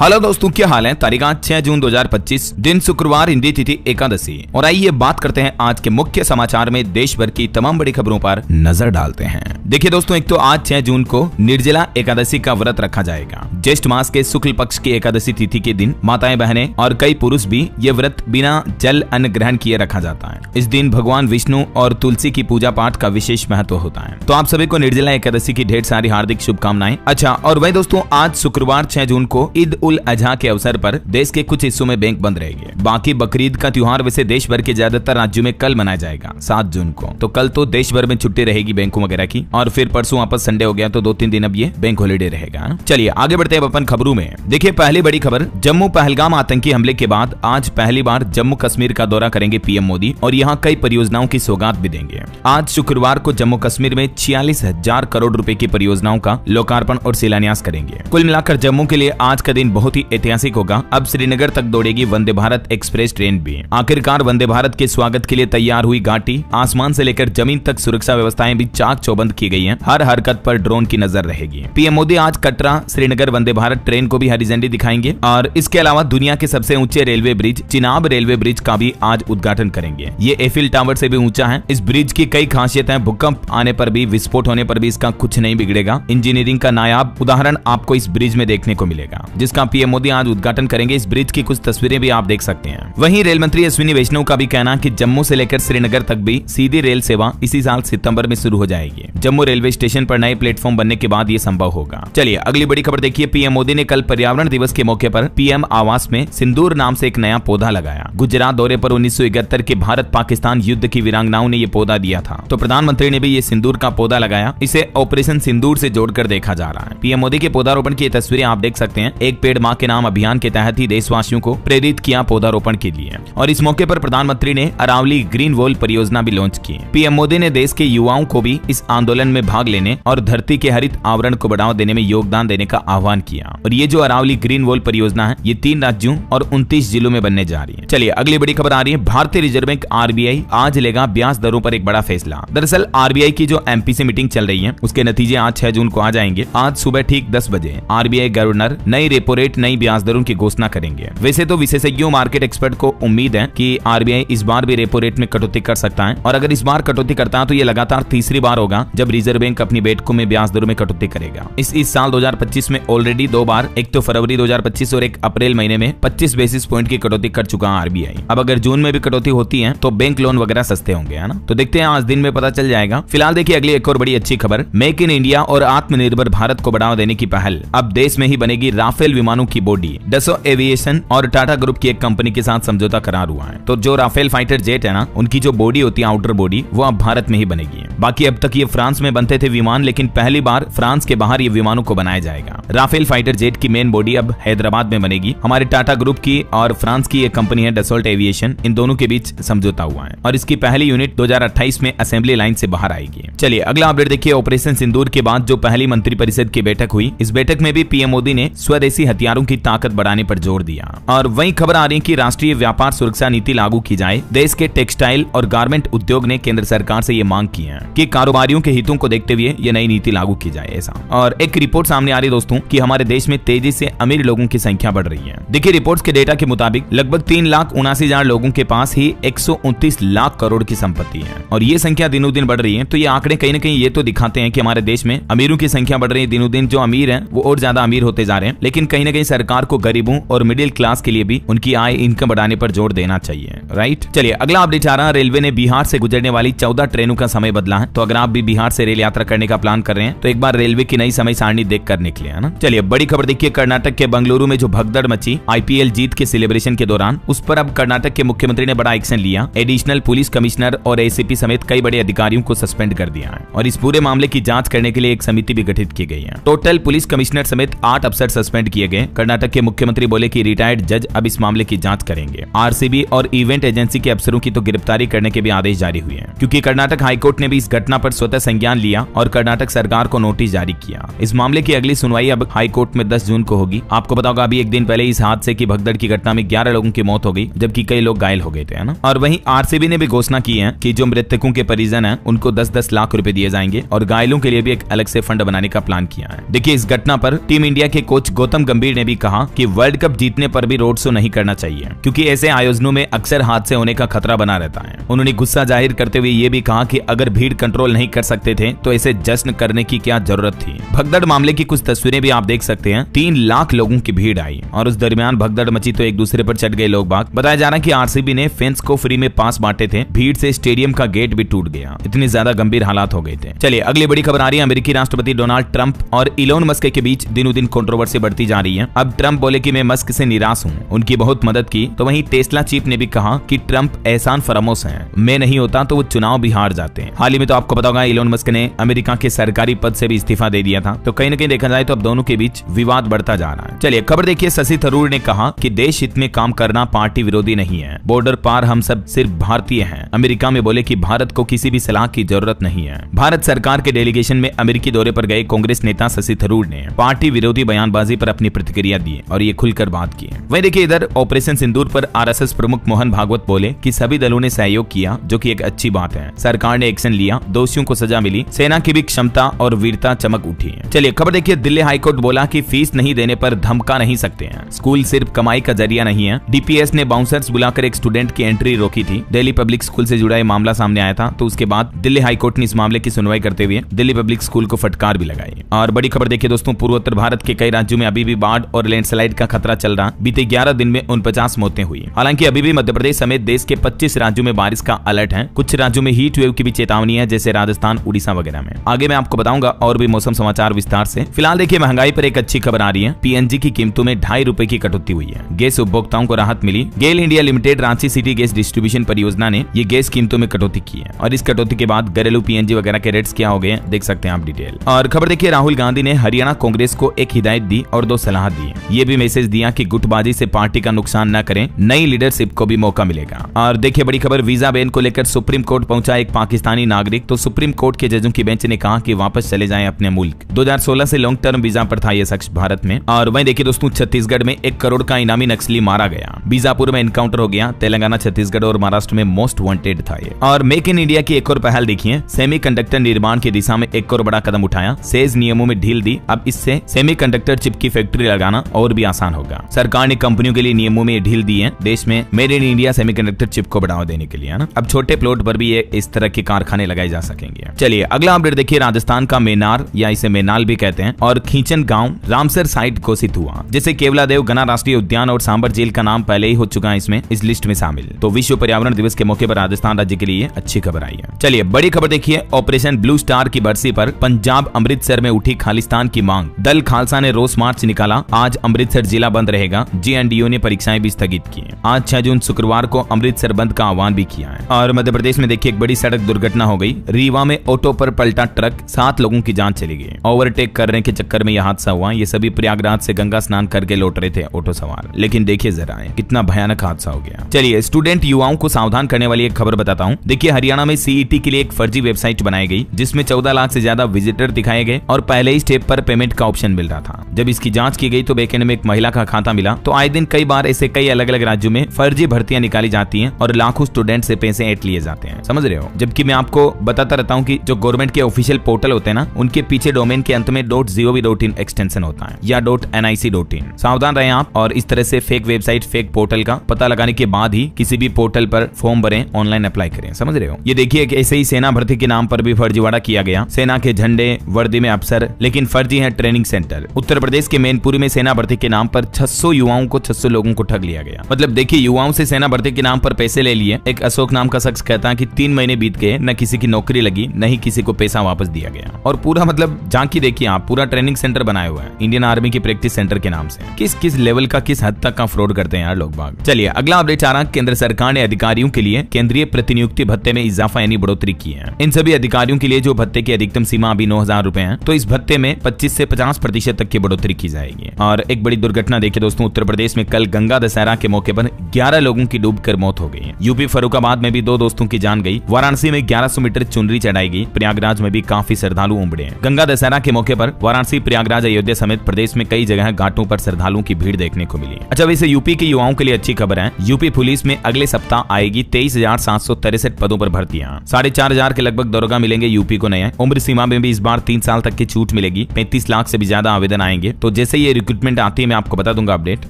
Hello दोस्तों, क्या हाल है। तारीख 6 जून 2025, दिन शुक्रवार, हिंदी तिथि एकादशी। और आइए बात करते हैं आज के मुख्य समाचार में देश भर की तमाम बड़ी खबरों पर नजर डालते हैं। देखिए दोस्तों, एक तो आज 6 जून को निर्जला एकादशी का व्रत रखा जाएगा। ज्येष्ठ मास के शुक्ल पक्ष की एकादशी तिथि के दिन माताएं, बहनें और कई पुरुष भी ये व्रत बिना जल अन्न ग्रहण किए रखा जाता है। इस दिन भगवान विष्णु और तुलसी की पूजा पाठ का विशेष महत्व होता है। तो आप सभी को निर्जला एकादशी की ढेर सारी हार्दिक शुभकामनाएं। अच्छा, और वही दोस्तों, आज शुक्रवार 6 जून को ईद उल अजहा के अवसर पर देश के कुछ हिस्सों में बैंक बंद रहेंगे। बाकी बकरीद का त्योहार वैसे देश भर के ज्यादातर राज्यों में कल मनाया जाएगा 7 जून को। तो कल तो देश भर में छुट्टी रहेगी बैंकों वगैरह की, और फिर परसों वापस संडे हो गया तो 2-3 दिन अब ये बैंक हॉलीडे रहेगा। चलिए आगे बढ़ते हैं अपन खबरों में। देखिए पहली बड़ी खबर, जम्मू पहलगाम आतंकी हमले के बाद आज पहली बार जम्मू कश्मीर का दौरा करेंगे पीएम मोदी और यहाँ कई परियोजनाओं की सौगात भी देंगे। आज शुक्रवार को जम्मू कश्मीर में 46,000 करोड़ रुपए की परियोजनाओं का लोकार्पण और शिलान्यास करेंगे। कुल मिलाकर जम्मू के लिए आज का दिन बहुत ही ऐतिहासिक होगा। अब श्रीनगर तक दौड़ेगी वंदे भारत एक्सप्रेस ट्रेन भी। आखिरकार वंदे भारत के स्वागत के लिए तैयार हुई घाटी, आसमान से लेकर जमीन तक सुरक्षा व्यवस्थाएं भी चाक चौबंद की गई हैं। हर हरकत पर ड्रोन की नजर रहेगी। पीएम मोदी आज कटरा श्रीनगर वंदे भारत ट्रेन को भी हरी झंडी दिखाएंगे और इसके अलावा दुनिया के सबसे ऊंचे railway bridge Chenab railway bridge का भी आज उद्घाटन करेंगे। ये एफिल टावर से भी ऊंचा है। इस ब्रिज की कई खासियतें, भूकंप आने पर भी, विस्फोट होने पर भी इसका कुछ नहीं बिगड़ेगा। इंजीनियरिंग का नायाब उदाहरण आपको इस ब्रिज में देखने को मिलेगा, जिसका पीएम मोदी आज उद्घाटन करेंगे। इस ब्रिज की कुछ तस्वीरें भी आप देख सकते हैं। वहीं रेल मंत्री अश्विनी वैष्णव का भी कहना कि जम्मू से लेकर श्रीनगर तक भी सीधी रेल सेवा इसी साल सितंबर में शुरू हो जाएगी। जम्मू रेलवे स्टेशन पर नए प्लेटफॉर्म बनने के बाद ये संभव होगा। चलिए अगली बड़ी खबर देखिए। पीएम मोदी ने कल पर्यावरण दिवस के मौके पर पीएम आवास में सिंदूर नाम से एक नया पौधा लगाया। गुजरात दौरे पर 1971 के भारत पाकिस्तान युद्ध की वीरांगनाओं ने ये पौधा दिया था, तो प्रधानमंत्री ने भी ये सिंदूर का पौधा लगाया। इसे ऑपरेशन सिंदूर से जोड़कर देखा जा रहा है। पीएम मोदी के पौधारोपण की तस्वीरें आप देख सकते हैं। एक पेड़ मां के नाम अभियान के तहत ही देशवासियों को प्रेरित किया पौधारोपण के लिए, और इस मौके पर प्रधानमंत्री ने अरावली ग्रीन वॉल परियोजना भी लॉन्च की। पीएम मोदी ने देश के युवाओं को भी इस आंदोलन में भाग लेने और धरती के हरित आवरण को बढ़ावा देने में योगदान देने का आह्वान किया। और ये जो अरावली ग्रीन वॉल परियोजना है, ये 3 राज्यों और 29 जिलों में बनने जा रही है। चलिए अगली बड़ी खबर आ रही है। भारतीय रिजर्व बैंक आरबीआई आज लेगा ब्याज दरों पर एक बड़ा फैसला। दरअसल आरबीआई की जो एमपीसी मीटिंग चल रही है, उसके नतीजे आज 6 जून को आ जाएंगे। आज सुबह ठीक 10 बजे आरबीआई गवर्नर नई रेपो रेट, नई ब्याज दरों की घोषणा करेंगे। वैसे तो विशेषज्ञों, मार्केट एक्सपर्ट को उम्मीद है कि आरबीआई इस बार भी रेपो रेट में कटौती कर सकता है, और अगर इस बार कटौती करता है तो ये लगातार तीसरी बार होगा जब रिजर्व बैंक अपनी बैठकों में ब्याज दरों में कटौती करेगा। इस साल 2025 में ऑलरेडी 2 बार, एक तो फरवरी 2025 और एक अप्रैल महीने में 25 बेसिस पॉइंट की कटौती कर चुका है आरबीआई। अब अगर जून में भी कटौती होती है तो बैंक लोन वगैरह सस्ते होंगे, है ना। तो देखते हैं, आज दिन में पता चल जाएगा। फिलहाल देखिए अगली एक और बड़ी अच्छी खबर, मेक इन इंडिया और आत्मनिर्भर भारत को बढ़ावा देने की पहल। अब देश में ही बनेगी राफेल विमानों की बॉडी। डसो एविएशन और टाटा ग्रुप की एक कंपनी के साथ समझौता करार हुआ है। तो जो राफेल फाइटर जेट है ना, उनकी जो बॉडी होती है, आउटर बॉडी, वो अब भारत में ही बनेगी। बाकी अब तक ये फ्रांस में बनते थे विमान, लेकिन पहली बार फ्रांस के बाहर ये विमानों को बनाया जाएगा। राफेल फाइटर जेट की मेन बॉडी अब हैदराबाद में बनेगी। हमारे टाटा ग्रुप की और फ्रांस की एक कंपनी है डसोल्ट एविएशन, इन दोनों के बीच समझौता हुआ है और इसकी पहली यूनिट 2028 में असेंबली लाइन से बाहर आएगी। चलिए अगला अपडेट देखिए। ऑपरेशन सिंदूर के बाद जो पहली मंत्रिपरिषद की बैठक हुई, इस बैठक में भी पीएम मोदी ने स्वदेशी हथियारों की ताकत बढ़ाने पर जोर दिया। और वही खबर आ रही है कि राष्ट्रीय व्यापार सुरक्षा नीति लागू की जाए। देश के टेक्सटाइल और गारमेंट उद्योग ने केंद्र सरकार से ये मांग की है कि कारोबारियों के हितों को देखते हुए ये नई नीति लागू की जाए, ऐसा। और एक रिपोर्ट सामने आ रही है दोस्तों कि हमारे देश में तेजी से अमीर लोगों की संख्या बढ़ रही है। देखिए रिपोर्ट्स के डेटा के मुताबिक लगभग 3,79,000 लोगों के पास ही 129 लाख करोड़ की संपत्ति है, और ये संख्या दिनों दिन बढ़ रही है। तो ये आंकड़े कहीं न कहीं ये तो दिखाते हैं कि हमारे देश में अमीरों की संख्या बढ़ रही है। दिनों दिन जो अमीर हैं वो और ज्यादा अमीर होते जा रहे हैं, लेकिन कहीं न कहीं सरकार को गरीबों और मिडिल क्लास के लिए भी उनकी आय, इनकम बढ़ाने पर जोर देना चाहिए, राइट। चलिए अगला अपडेट आ रहा है। रेलवे ने बिहार से गुजरने वाली 14 ट्रेनों का समय बदला है। तो अगर आप भी बिहार से रेल यात्रा करने का प्लान कर रहे हैं तो एक बार रेलवे की नई समय सारणी देख कर निकले, है ना। चलिए बड़ी खबर देखिए। कर्नाटक के बंगलुरु में जो भगदड़ मची आईपीएल जीत के सेलिब्रेशन के दौरान, उस पर अब कर्नाटक के मुख्यमंत्री ने बड़ा एक्शन लिया। एडिशनल पुलिस कमिश्नर और एसीपी समेत कई बड़े अधिकारियों को सस्पेंड कर दिया है, और इस पूरे मामले की जांच करने के लिए एक समिति भी गठित की गई है। टोटल पुलिस कमिश्नर समेत 8 अफसर सस्पेंड किए गए। कर्नाटक के मुख्यमंत्री बोले कि रिटायर्ड जज अब इस मामले की जांच करेंगे। आरसीबी और इवेंट एजेंसी के अफसरों की तो गिरफ्तारी करने के भी आदेश जारी हुए हैं, क्योंकि कर्नाटक हाईकोर्ट ने भी इस घटना पर स्वतः संज्ञान लिया और कर्नाटक सरकार को नोटिस जारी किया। इस मामले की अगली सुनवाई अब हाईकोर्ट में 10 जून को होगी। आपको पता होगा अभी एक दिन पहले इस हादसे की भगदड़ की घटना में 11 लोगों की मौत हो गई, जबकि कई लोग घायल हो गए थे, है ना। और वहीं आरसीबी ने भी घोषणा की है कि जो मृतकों के परिजन हैं उनको 10-10 लाख रुपए दिए जाएंगे, और घायलों के लिए भी एक अलग से फंड बनाने का प्लान किया है। देखिए इस घटना पर टीम इंडिया के कोच गौतम गंभीर मोदी ने भी कहा कि वर्ल्ड कप जीतने पर भी रोड शो नहीं करना चाहिए, क्योंकि ऐसे आयोजनों में अक्सर हादसे होने का खतरा बना रहता है। उन्होंने गुस्सा जाहिर करते हुए ये भी कहा कि अगर भीड़ कंट्रोल नहीं कर सकते थे तो ऐसे जश्न करने की क्या जरूरत थी। भगदड़ मामले की कुछ तस्वीरें भी आप देख सकते हैं। 3 लाख लोगों की भीड़ आई और उस दरमियान भगदड़ मची तो एक दूसरे पर चढ़ गए लोग बाग। बताया जा रहा है कि आरसीबी ने फैंस को फ्री में पास बांटे थे, भीड़ से स्टेडियम का गेट भी टूट गया, इतनी ज्यादा गंभीर हालात हो गए थे। चलिए अगली बड़ी खबर आ रही है। अमेरिकी राष्ट्रपति डोनाल्ड ट्रंप और इलोन मस्क के बीच दिनों दिन कंट्रोवर्सी बढ़ती जा रही है। अब ट्रंप बोले कि मैं मस्क से निराश हूं, उनकी बहुत मदद की, तो वहीं टेस्ला चीफ ने भी कहा कि ट्रंप एहसान फरामोश हैं, मैं नहीं होता तो वो चुनाव भी हार जाते हैं। हाल ही में तो आपको पता होगा इलोन मस्क ने अमेरिका के सरकारी पद से भी इस्तीफा दे दिया था, तो कहीं न कहीं देखा जाए तो अब दोनों के बीच विवाद बढ़ता जा रहा है। चलिए खबर देखिए। शशि थरूर ने कहा कि देश हित में काम करना पार्टी विरोधी नहीं है, बॉर्डर पार हम सब सिर्फ भारतीय हैं। अमेरिका में बोले कि भारत को किसी भी सलाह की जरूरत नहीं है। भारत सरकार के डेलीगेशन में अमेरिकी दौरे पर गए कांग्रेस नेता शशि थरूर ने पार्टी विरोधी बयानबाजी पर अपनी प्रतिक्रिया दी और ये खुलकर बात की। वहीं देखिए इधर ऑपरेशन सिंदूर पर आरएसएस प्रमुख मोहन भागवत बोले कि सभी दलों ने सहयोग किया, जो कि एक अच्छी बात है। सरकार ने एक्शन लिया, दोषियों को सजा मिली, सेना की भी क्षमता और वीरता चमक उठी। चलिए खबर देखिए। दिल्ली हाईकोर्ट बोला कि फीस नहीं देने पर धमका नहीं सकते हैं, स्कूल सिर्फ कमाई का जरिया नहीं है। डीपीएस ने बाउंसर्स बुलाकर एक स्टूडेंट की एंट्री रोकी थी। दिल्ली पब्लिक स्कूल से जुड़ा मामला सामने आया था, तो उसके बाद दिल्ली हाईकोर्ट ने इस मामले की सुनवाई करते हुए दिल्ली पब्लिक स्कूल को फटकार भी लगाई। और बड़ी खबर देखिए दोस्तों, पूर्वोत्तर भारत के कई राज्यों में अभी भी बाढ़ और लैंडस्लाइड का खतरा चल रहा। बीते 11 दिन में 49 मौतें हुई। हालांकि अभी भी मध्य प्रदेश समेत देश के 25 राज्यों में बारिश का अलर्ट है। कुछ राज्यों में हीट वेव की भी चेतावनी है, जैसे राजस्थान, उड़ीसा वगैरह में। आगे मैं आपको बताऊंगा और भी मौसम समाचार विस्तार से। फिलहाल देखिए महंगाई पर एक अच्छी खबर आ रही है। पीएनजी की कीमतों में 2.5 रुपए की कटौती हुई है। गैस उपभोक्ताओं को राहत मिली। GAIL India limited Ranchi city gas distribution परियोजना ने ये गैस कीमतों में कटौती की है और इस कटौती के बाद घरेलू पीएनजी वगैरह के रेट्स क्या हो गए हैं देख सकते हैं आप डिटेल। और खबर देखिए, राहुल गांधी ने हरियाणा कांग्रेस को एक हिदायत दी और 2 सलाह दी। ये भी मैसेज दिया कि गुटबाजी से पार्टी का नुकसान न करें, नई लीडरशिप को भी मौका मिलेगा। और देखिए बड़ी खबर, वीजा बैन को लेकर सुप्रीम कोर्ट पहुंचा एक पाकिस्तानी नागरिक, तो सुप्रीम कोर्ट के जजों की बेंच ने कहा कि वापस चले जाएं अपने मुल्क। 2016 से लॉन्ग टर्म वीजा पर था यह शख्स भारत में। और वहीं देखिए दोस्तों, छत्तीसगढ़ में 1 करोड़ का इनामी नक्सली मारा गया। बीजापुर में एनकाउंटर हो गया। तेलंगाना, छत्तीसगढ़ और महाराष्ट्र में मोस्ट वांटेड था ये। और मेक इन इंडिया की एक और पहल देखिए, सेमीकंडक्टर निर्माण की दिशा में एक और बड़ा कदम उठाया। सेज नियमों में ढील दी। अब इससे सेमीकंडक्टर चिप की फैक्ट्री लगाना और भी आसान होगा। सरकार ने कंपनियों के लिए नियमों में ढील दी है, देश में made in India semiconductor chip को बढ़ावा देने के लिए, है ना। अब छोटे प्लॉट पर भी ये इस तरह के कारखाने लगाए जा सकेंगे। चलिए अगला अपडेट देखिए, राजस्थान का मेनार या इसे मेनाल भी कहते हैं और खींचन गांव रामसर साइट घोषित हुआ। जैसे केवलादेव घना राष्ट्रीय उद्यान और सांबर झील का नाम पहले ही हो चुका है इसमें, इस लिस्ट में शामिल। तो विश्व पर्यावरण दिवस के मौके पर राजस्थान राज्य के लिए अच्छी खबर आई है। चलिए बड़ी खबर देखिए, ऑपरेशन ब्लू स्टार की बरसी पर पंजाब अमृतसर में उठी खालिस्तान की मांग। दल खालसा ने रोस मार्च निकाला। आज अमृतसर जिला बंद रहेगा। जेएनडीयू ने परीक्षाएं भी स्थगित की। आज 6 जून शुक्रवार को अमृतसर बंद का आह्वान भी किया है। और मध्य प्रदेश में देखिए एक बड़ी सड़क दुर्घटना हो गई। रीवा में ऑटो पर पलटा ट्रक, 7 लोगों की जान चली गई। ओवरटेक करने के चक्कर में यह हादसा हुआ। ये सभी प्रयागराज से गंगा स्नान करके लौट रहे थे ऑटो सवार, लेकिन देखिए जरा कितना भयानक हादसा हो गया। चलिए स्टूडेंट युवाओं को सावधान करने वाली एक खबर बताता हूँ। देखिए हरियाणा में सीईटी के लिए एक फर्जी वेबसाइट बनाई गई, जिसमें 14 लाख से ज्यादा विजिटर दिखाए गए और पहले ही स्टेप पर पेमेंट का ऑप्शन मिल रहा था। जब इसकी जांच की गई तो बैकएंड में एक महिला का खाता मिला। तो आए दिन कई बार ऐसे कई अलग अलग राज्यों में फर्जी भर्तियां निकाली जाती हैं और लाखों स्टूडेंट से पैसे ऐंठ लिए जाते हैं, समझ रहे हो। जबकि मैं आपको बताता रहता हूँ कि जो गवर्नमेंट के ऑफिशियल पोर्टल होते हैं ना, उनके पीछे डोमेन के अंत में .gov.in एक्सटेंशन होता है या .nic.in। सावधान रहें आप और इस तरह से फेक वेबसाइट, फेक पोर्टल का पता लगाने के बाद ही किसी भी पोर्टल पर फॉर्म भरें, ऑनलाइन अप्लाई करें, समझ रहे हो। ये देखिए ऐसे ही सेना भर्ती के नाम पर भी फर्जीवाड़ा किया गया। सेना के झंडे, वर्दी में अफसर, लेकिन फर्जी है ट्रेनिंग सेंटर। उत्तर प्रदेश के मैनपुरी में सेना भर्ती के नाम पर 600 युवाओं को 600 लोगों को ठग लिया गया। मतलब देखिए युवाओं से सेना भर्ती के नाम पर पैसे ले लिए। एक अशोक नाम का शख्स कहता है कि 3 महीने बीत गए, न किसी की नौकरी लगी, न ही किसी को पैसा वापस दिया गया। और पूरा मतलब झांकी देखिए आप, पूरा ट्रेनिंग सेंटर बनाया हुआ है इंडियन आर्मी की प्रैक्टिस सेंटर के नाम से। किस किस लेवल का, किस हद तक का फ्रॉड करते हैं यार लोग बाग। चलिए अगला अपडेट आ रहा, केंद्र सरकार ने अधिकारियों के लिए केंद्रीय प्रतिनियुक्ति भत्ते में इजाफा यानी बढ़ोतरी की है। इन सभी अधिकारियों के लिए जो भत्ते की अधिकतम सीमा अभी 9,000 रुपए है, तो इस भत्ते में 25 से 50% तक की बढ़ोतरी की जाएगी। और एक बड़ी दुर्घटना देखिए दोस्तों, उत्तर प्रदेश में कल गंगा दशहरा के मौके पर 11 लोगों की डूबकर मौत हो गई। यूपी फर्रुखाबाद में भी 2 दोस्तों की जान गई। वाराणसी में 1100 मीटर चुनरी चढ़ाई गई। प्रयागराज में भी काफी श्रद्धालु उमड़े। गंगा दशहरा के मौके पर वाराणसी, प्रयागराज, अयोध्या समेत प्रदेश में कई जगह घाटों पर श्रद्धालुओं की भीड़ देखने को मिली। अच्छा वैसे यूपी के युवाओं के लिए अच्छी खबर है। यूपी पुलिस में अगले सप्ताह आएगी 23,763 पदों पर भर्तियां। 4,500 के लगभग दरोगा मिलेंगे यूपी को नए। उम्र सीमा में भी इस बार 3 साल तक की छूट मिलेगी। 35 लाख से भी ज्यादा आवेदन आएंगे। तो जैसे ये ये रिक्रूटमेंट आती है मैं आपको बता दूंगा अपडेट।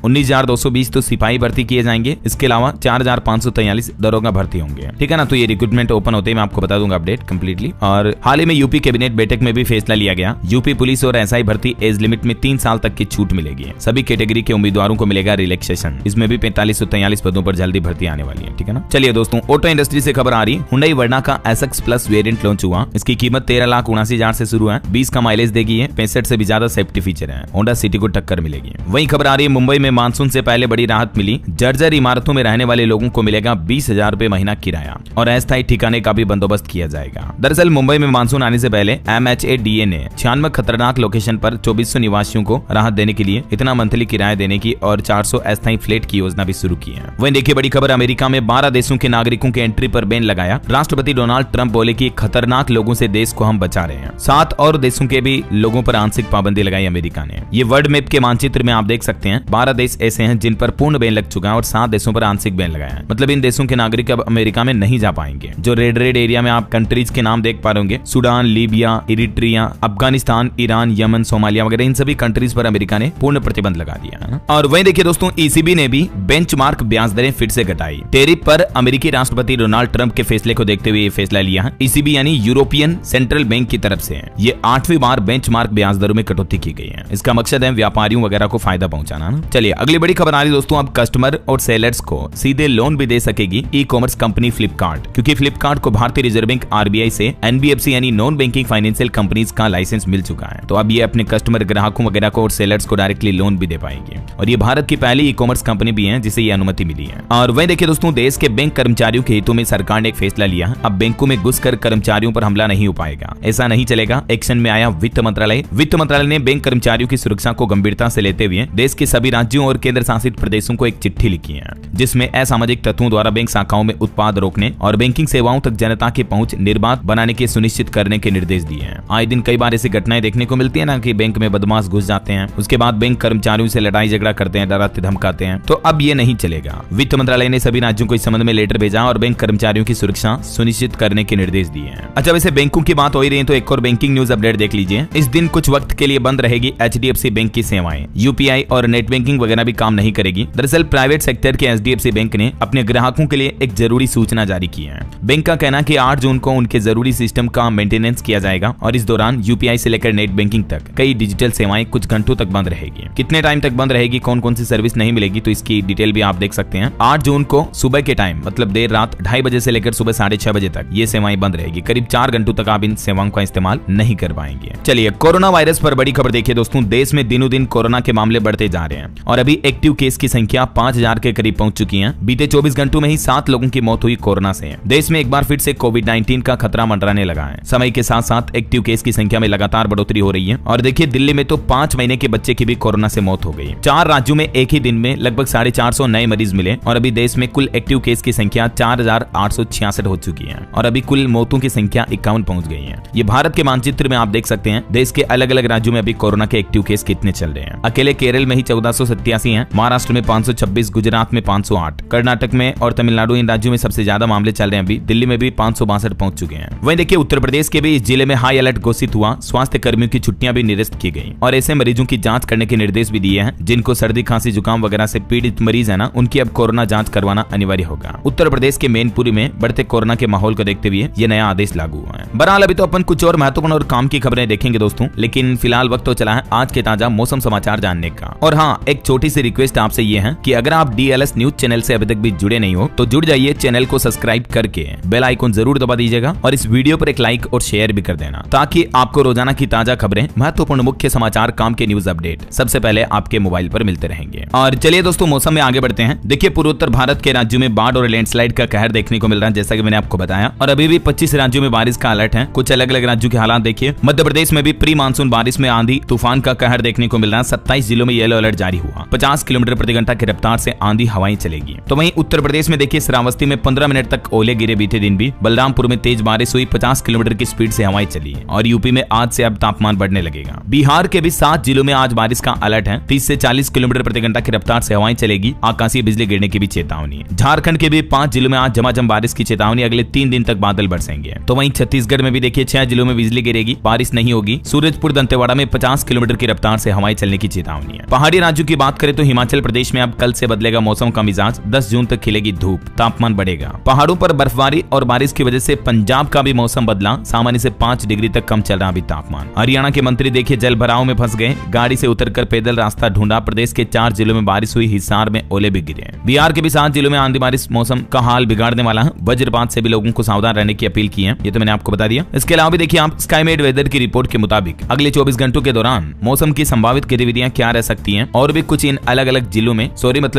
19,220 तो सिपाही भर्ती किए जाएंगे, इसके अलावा 4,543 दरोगा भर्ती होंगे, ठीक है ना। तो ये रिक्रूटमेंट ओपन होते ही मैं आपको बता दूंगा अपडेट कंप्लीटली। और हाल ही में यूपी कैबिनेट बैठक में भी फैसला लिया गया, यूपी पुलिस और एसआई भर्ती एज लिमिट में 3 साल तक की छूट मिलेगी। सभी कैटेगरी के उम्मीदवारों को मिलेगा रिलैक्सेशन। इसमें भी 4543 पदों पर जल्दी भर्ती आने वाली है, ठीक है ना। चलिए दोस्तों, ऑटो इंडस्ट्री से खबर आ रही, हुंडई वर्ना का एसएक्स प्लस वेरिएंट लॉन्च हुआ। इसकी कीमत 13,79,000 से शुरू है, 20 का माइलेज देगी है, 65 से भी ज्यादा सेफ्टी फीचर है, होंडा सिटी को टक्कर मिलेगी। वहीं खबर आ रही है, मुंबई में मानसून से पहले बड़ी राहत मिली, जर्जर इमारतों में रहने वाले लोगों को मिलेगा 20,000 रुपए महीना किराया और अस्थायी ठिकाने का भी बंदोबस्त किया जाएगा। दरअसल मुंबई में मानसून आने से पहले MHADA ने 96 खतरनाक लोकेशन पर 2400 निवासियों को राहत देने के लिए इतना मंथली किराया देने की और 400 अस्थायी फ्लैट की योजना भी शुरू की है। वहीं देखिए बड़ी खबर, अमेरिका में 12 देशों के नागरिकों के एंट्री पर बैन लगाया। राष्ट्रपति डोनाल्ड ट्रंप बोले कि खतरनाक लोगों से देश को हम बचा रहे हैं। 7 और देशों के भी लोगों पर आंशिक पाबंदी लगाई अमेरिका ने। ये वर्ल्ड मैप के मानचित्र में आप देख सकते हैं, 12 देश ऐसे हैं जिन पर पूर्ण बैन लग चुका है और 7 देशों पर आंशिक बैन लगाया है। मतलब इन देशों के नागरिक अब अमेरिका में नहीं जा पाएंगे। जो रेड एरिया में आप कंट्रीज के नाम देख पा रहे होंगे, Sudan, Libya, Eritrea, Afghanistan, Iran, Yemen, Somalia वगैरह, इन सभी कंट्रीज पर अमेरिका ने पूर्ण प्रतिबंध लगा दिया है। और वहीं देखिए दोस्तों, ECB ने भी बेंचमार्क ब्याज दरें फिर से घटाई। टैरिफ पर अमेरिकी राष्ट्रपति डोनाल्ड ट्रंप के फैसले को देखते हुए ये फैसला लिया है। ECB यानी यूरोपियन सेंट्रल बैंक की तरफ से ये 8वीं बार बेंचमार्क ब्याज दरों में कटौती की गई है। इसका मकसद है व्यापारियों वगैरह को फायदा पहुंचाना ना। चलिए अगली बड़ी खबर आ रही दोस्तों, अब कस्टमर और सेलर्स को सीधे लोन भी दे सकेगी ई-कॉमर्स कंपनी फ्लिपकार्ट, क्योंकि फ्लिपकार्ट को भारतीय रिजर्व बैंक RBI से NBFC यानी नॉन बैंकिंग फाइनेंशियल कंपनीज का लाइसेंस मिल चुका है। तो अब ये अपने कस्टमर ग्राहकों वगैरह को और सेलर्स को डायरेक्टली लोन भी दे पाएंगे और ये भारत की पहली ई-कॉमर्स कंपनी भी है जिसे ये अनुमति मिली है। और वहीं देखिए दोस्तों, देश के बैंक कर्मचारियों के हितों में सरकार ने एक फैसला लिया है। अब बैंकों में घुसकर कर्मचारियों पर हमला नहीं हो पाएगा, ऐसा नहीं चलेगा। एक्शन में आया वित्त मंत्रालय। वित्त मंत्रालय ने बैंक कर्मचारियों की सुरक्षा को गंभीरता से लेते हुए देश के सभी राज्यों और केंद्र शासित प्रदेशों को एक चिट्ठी लिखी है, जिसमें असामाजिक तत्वों द्वारा बैंक शाखाओं में उत्पाद रोकने और बैंकिंग सेवाओं तक जनता की पहुंच निर्बाध बनाने के सुनिश्चित करने के निर्देश दिए हैं। आए दिन कई बार ऐसी घटनाएं देखने को मिलती है ना कि बैंक में बदमाश घुस जाते हैं, उसके बाद बैंक कर्मचारियों से लड़ाई झगड़ा करते हैं, डराते धमकाते हैं। तो अब ये नहीं चलेगा। वित्त मंत्रालय ने सभी राज्यों को इस संबंध में लेटर भेजा और बैंक कर्मचारियों की सुरक्षा सुनिश्चित करने के निर्देश दिए हैं। अच्छा, वैसे बैंकों की बात हो ही रही है तो एक और बैंकिंग न्यूज अपडेट देख लीजिए। इस दिन कुछ वक्त के लिए बंद रहेगी HDFC बैंक की सेवाएं। UPI और नेट बैंकिंग वगैरह भी काम नहीं करेगी। दरअसल प्राइवेट सेक्टर के HDFC बैंक ने अपने ग्राहकों के लिए एक जरूरी सूचना जारी की है। बैंक का कहना है कि 8 जून को उनके जरूरी सिस्टम का मेंटेनेंस किया जाएगा और इस दौरान UPI से लेकर नेट बैंकिंग तक कई डिजिटल सेवाएं कुछ घंटों तक बंद रहेगी। कितने टाइम तक बंद रहेगी, कौन कौन सी सर्विस नहीं मिलेगी, तो इसकी डिटेल भी आप देख सकते हैं। 8 जून को सुबह के टाइम मतलब देर रात 2:30 बजे से लेकर सुबह 6:30 बजे तक ये सेवाएं बंद रहेगी। करीब 4 घंटों तक आप इन सेवाओं का इस्तेमाल नहीं कर पाएंगे। चलिए कोरोना वायरस पर बड़ी खबर देखिए दोस्तों, देश में दिनों दिन कोरोना के मामले बढ़ते जा रहे हैं और अभी एक्टिव केस की संख्या 5000 के करीब पहुंच चुकी है। बीते 24 घंटों में ही 7 लोगों की मौत हुई कोरोना से। देश में एक बार फिर से कोविड-19 का खतरा मंडराने लगा है। समय के साथ साथ एक्टिव केस की संख्या में लगातार बढ़ोतरी हो रही है और देखिए दिल्ली में तो 5 महीने के बच्चे की भी कोरोना से मौत हो गई। 4 राज्यों में एक ही दिन में लगभग 450 नए मरीज मिले और अभी देश में कुल एक्टिव केस की संख्या 4866 हो चुकी है और अभी कुल मौतों की संख्या 51 पहुंच गई है। ये भारत के मानचित्र में आप देख सकते हैं देश के अलग अलग राज्यों में अभी कोरोना के एक्टिव केस कितने चल रहे हैं। अकेले केरल में ही 1487 हैं, महाराष्ट्र में 526, गुजरात में 508, कर्नाटक में और तमिलनाडु, इन राज्यों में सबसे ज्यादा मामले चल रहे हैं। अभी दिल्ली में भी 562 पहुंच चुके हैं। वहीं देखिए उत्तर प्रदेश के भी इस जिले में हाई अलर्ट घोषित हुआ। स्वास्थ्य कर्मियों की छुट्टियां भी निरस्त की गई और ऐसे मरीजों की जांच करने के निर्देश भी दिए हैं जिनको सर्दी, खांसी, जुकाम वगैरह से पीड़ित मरीज है ना, उनकी अब कोरोना जांच करवाना अनिवार्य होगा। उत्तर प्रदेश के मैनपुरी में बढ़ते कोरोना के माहौल को देखते हुए ये नया आदेश लागू हुआ है। बहरहाल अभी तो अपन कुछ और महत्वपूर्ण और काम की खबरें देखेंगे दोस्तों, लेकिन फिलहाल वक्त तो चला है आज के ताजा मौसम समाचार जानने का। और हाँ, एक छोटी सी रिक्वेस्ट आपसे ये है कि अगर आप DLS न्यूज चैनल से अभी तक भी जुड़े नहीं हो तो जुड़ जाइए, चैनल को सब्सक्राइब करके बेल आइकन जरूर दबा दीजिएगा और इस वीडियो पर एक लाइक और शेयर भी कर देना ताकि आपको रोजाना की ताजा खबरें, महत्वपूर्ण मुख्य समाचार, काम के न्यूज अपडेट सबसे पहले आपके मोबाइल पर मिलते रहेंगे। और चलिए दोस्तों मौसम में आगे बढ़ते हैं। देखिए पूर्वोत्तर भारत के राज्यों में बाढ़ और लैंडस्लाइड का कहर देखने को मिल रहा है जैसा कि मैंने आपको बताया और अभी भी 25 राज्यों में बारिश का अलर्ट है। कुछ अलग अलग राज्यों के हालात देखिए। मध्य प्रदेश में भी प्री मानसून बारिश में आंधी तूफान का कहर देखने को मिल रहा है। 27 जिलों में येलो अलर्ट जारी हुआ। 50 किलोमीटर प्रति घंटा की रफ्तार से आंधी हवाएं चलेगी। तो वहीं उत्तर प्रदेश में देखिए श्रावस्ती में 15 मिनट तक ओले गिरे बीते दिन भी। बलरामपुर में तेज बारिश हुई, 50 किलोमीटर की स्पीड से हवाएं चली और यूपी में आज से अब तापमान बढ़ने लगेगा। बिहार के भी 7 जिलों में आज बारिश का अलर्ट है। 30 से 40 किलोमीटर प्रति घंटा की रफ्तार से हवाएं चलेगी। आकाशीय बिजली गिरने की भी चेतावनी। झारखंड के भी 5 जिलों में आज झमाझम बारिश की चेतावनी। अगले 3 दिन तक बादल बरसेंगे। तो वहीं छत्तीसगढ़ में भी देखिए 6 जिलों में बिजली गिरेगी, बारिश नहीं होगी। सूरजपुर दंतेवाड़ा में 50 किलोमीटर की रफ्तार से हवाएं हवाएं चलने की चेतावनी है। पहाड़ी राज्यों की बात करें तो हिमाचल प्रदेश में अब कल से बदलेगा मौसम का मिजाज, 10 जून तक खिलेगी धूप, तापमान बढ़ेगा। पहाड़ों पर बर्फबारी और बारिश की वजह से पंजाब का भी मौसम बदला, सामान्य से 5 डिग्री तक कम चल रहा अभी तापमान। हरियाणा के मंत्री देखिए जल भराव में फंस गए, गाड़ी से उतरकर पैदल रास्ता ढूंढा। प्रदेश के 4 जिलों में बारिश हुई, हिसार में ओले भी गिरे। बिहार के भी 7 जिलों में आंधी बारिश मौसम का हाल बिगाड़ने वाला है। वज्रपात से भी लोगों को सावधान रहने की अपील की है, ये तो मैंने आपको बता दिया। इसके अलावा भी देखिए आप स्काईमेड वेदर की रिपोर्ट के मुताबिक अगले 24 घंटों के दौरान मौसम की संभावित गतिविधियां क्या रह सकती हैं, और भी कुछ इन अलग अलग जिलों में